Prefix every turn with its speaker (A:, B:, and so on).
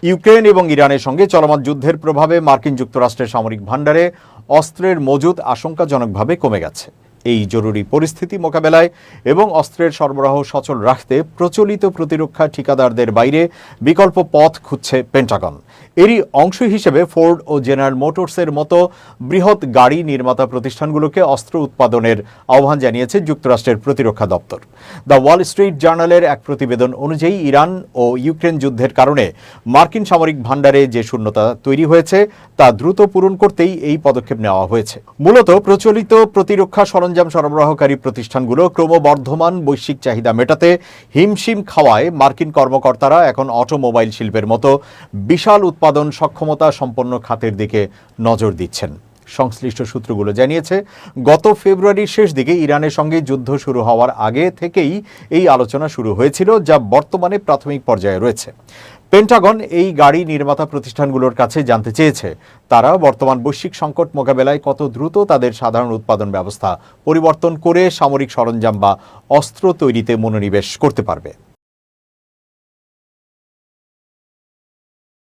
A: Ukraine এবং ইরানের সঙ্গে চলমান যুদ্ধের প্রভাবে মার্কিন যুক্তরাষ্ট্রের সামরিক ভাণ্ডারে অস্ত্রের মজুদ আশঙ্কাজনকভাবে কমে গেছে। এই জরুরি পরিস্থিতি মোকাবেলায় এবং অস্ত্রের সরবরাহ সচল রাখতে প্রচলিত প্রতিরক্ষা ঠিকাদারদের বাইরে বিকল্প পথ খুঁজছে পেন্টাগন। এরই অংশ হিসেবে ফোর্ড ও জেনারেল মোটরসের মতো বৃহৎ গাড়ি নির্মাতা প্রতিষ্ঠানগুলোকে অস্ত্র উৎপাদনের আহ্বান জানিয়েছে যুক্তরাষ্ট্রের প্রতিরক্ষা দপ্তর। দ্য ওয়াল স্ট্রিট জার্নালের এক প্রতিবেদন অনুযায়ী ইরান ও ইউক্রেন যুদ্ধের কারণে মার্কিন সামরিক ভাণ্ডারে যে শূন্যতা তৈরি হয়েছে তা দ্রুত পূরণ করতেই এই পদক্ষেপ নেওয়া হয়েছে। মূলত প্রচলিত প্রতিরক্ষা সরঞ্জাম সরবরাহকারী প্রতিষ্ঠানগুলো ক্রমবর্ধমান বৈশ্বিক চাহিদা মেটাতে হিমশিম খাওয়ায় মার্কিন কর্মকর্তারা এখন অটোমোবাইল শিল্পের মতো বিশাল উৎপাদন সক্ষমতা সম্পন্ন খাতের দিকে নজর দিচ্ছেন। সংশ্লিষ্ট সূত্রগুলো জানিয়েছে, গত ফেব্রুয়ারির শেষ দিকে ইরানের সঙ্গে যুদ্ধ শুরু হওয়ার আগে থেকেই এই আলোচনা শুরু হয়েছিল, যা বর্তমানে প্রাথমিক পর্যায়ে রয়েছে। পেন্টাগন এই গাড়ি নির্মাতা প্রতিষ্ঠানগুলোর কাছে জানতে চেয়েছে তারা বর্তমান বৈশ্বিক সংকট মোকাবেলায় কত দ্রুত তাদের সাধারণ উৎপাদন ব্যবস্থা পরিবর্তন করে সামরিক সরঞ্জাম বা অস্ত্র তৈরিতে মনোনিবেশ করতে পারবে।